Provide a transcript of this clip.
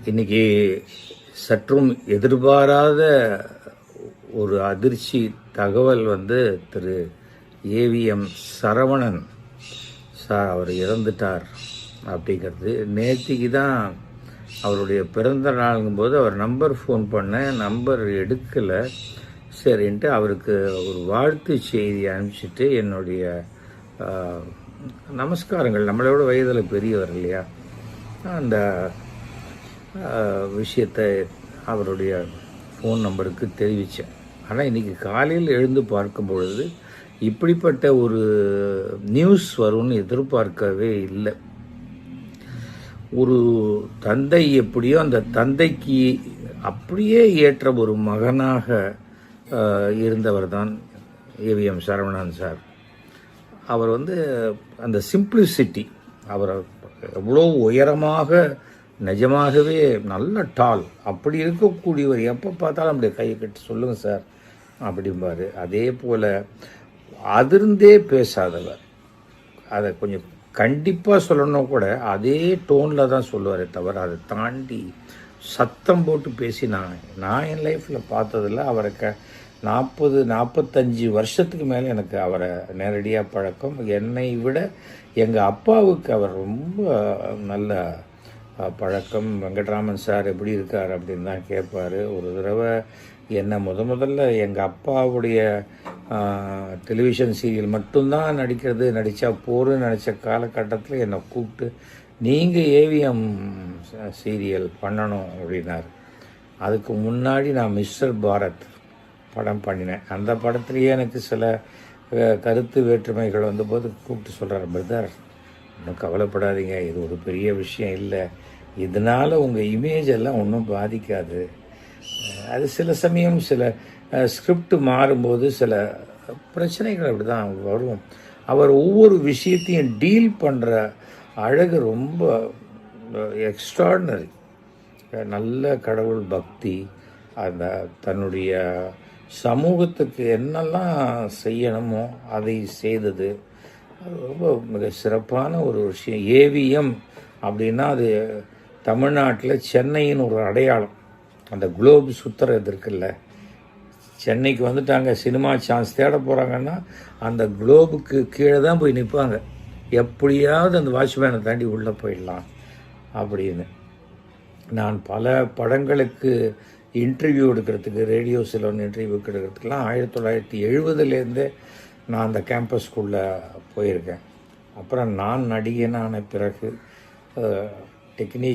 இன்னைக்கு சற்றும் எதிர்பாராத ஒரு அதிர்ச்சி தகவல் திரு ஏவிஎம் சரவணன் சார் அவர் இறந்துட்டார் அப்படிங்கிறது. நேற்றுக்கு தான் அவருடைய பிறந்த நாளுங்கும்போது அவர் நம்பர் ஃபோன் பண்ணேன், நம்பர் எடுக்கலை. சரின்ட்டு அவருக்கு ஒரு வாழ்த்து செய்தி அனுப்பிச்சிட்டு என்னுடைய நமஸ்காரங்கள், நம்மளோட வயதில் பெரியவர் இல்லையா, அந்த விஷயத்தை அவருடைய ஃபோன் நம்பருக்கு தெரிவித்தேன். ஆனால் இன்றைக்கி காலையில் எழுந்து பார்க்கும் பொழுது இப்படிப்பட்ட ஒரு நியூஸ் வரும்னு எதிர்பார்க்கவே இல்லை. ஒரு தந்தை எப்படியோ அந்த தந்தைக்கு அப்படியே ஏற்ற ஒரு மகனாக இருந்தவர் தான் ஏவிஎம் சரவணன் சார். அவர் அந்த சிம்பிளிசிட்டி, அவர் எவ்வளோ உயரமாக, நிஜமாகவே நல்ல டால், அப்படி இருக்கக்கூடியவர் எப்போ பார்த்தாலும் அப்படியே கையை கட்டி சொல்லுங்கள் சார் அப்படிம்பார். அதே போல் அதிர்ந்தே பேசாதவர், அதை கொஞ்சம் கண்டிப்பாக சொல்லணும் கூட அதே டோனில் தான் சொல்லுவாரே தவிர அதை தாண்டி சத்தம் போட்டு பேசி நான் என் லைஃப்பில் பார்த்ததில்ல. அவரை 45 வருஷத்துக்கு மேலே எனக்கு அவரை நேரடியாக பழக்கம். என்னை விட எங்கள் அப்பாவுக்கு அவர் ரொம்ப நல்ல பழக்கம். வெங்கட்ராமன் சார் எப்படி இருக்கார் அப்படின்னு தான் கேட்பார். ஒரு தடவை என்னை முதல்ல எங்கள் அப்பாவுடைய டெலிவிஷன் சீரியல் மட்டும்தான் நடித்தா போருன்னு நினச்ச காலகட்டத்தில் என்னை கூப்பிட்டு நீங்கள் ஏவிஎம் சீரியல் பண்ணணும் அப்படின்னார். அதுக்கு முன்னாடி நான் மிஸ்டர் பாரத் படம் பண்ணினேன். அந்த படத்துலேயே எனக்கு சில கருத்து வேற்றுமைகள் வந்தபோது கூப்பிட்டு சொல்கிறார், பிரதர் ஒன்றும் கவலைப்படாதீங்க, இது ஒரு பெரிய விஷயம் இல்லை, இதனால் உங்கள் இமேஜ் எல்லாம் ஒன்றும் பாதிக்காது. அது சில சமயம் சில ஸ்கிரிப்ட் மாறும்போது சில பிரச்சனைகள் அப்படி தான் வரும். அவர் ஒவ்வொரு விஷயத்தையும் டீல் பண்ணுற அழகு ரொம்ப எக்ஸ்ட்ராடினரி. நல்ல கடவுள் பக்தி, அந்த தன்னுடைய சமூகத்துக்கு என்னெல்லாம் செய்யணுமோ அதை செய்தது. ரொம்ப மிக சிறப்பான ஒரு விஷயம். ஏவிஎம் அப்படின்னா அது தமிழ்நாட்டில் சென்னையின் ஒரு அடையாளம். அந்த குளோப் சுற்றுறது இருக்குல்ல, சென்னைக்கு வந்துட்டாங்க, சினிமா சான்ஸ் தேட போகிறாங்கன்னா அந்த குளோபுக்கு கீழே தான் போய் நிற்பாங்க, எப்படியாவது அந்த வாட்ச்மேனை தாண்டி உள்ளே போயிடலாம் அப்படின்னு. நான் பல படங்களுக்கு இன்டர்வியூ எடுக்கிறதுக்கு, ரேடியோ சிலோன் இன்டர்வியூ எடுக்கிறதுக்கெலாம் 1970 நான் அந்த கேம்பஸ்குள்ளே போயிருக்கேன். அப்புறம் நான் நடிகனான பிறகு டெக்னீஷியன்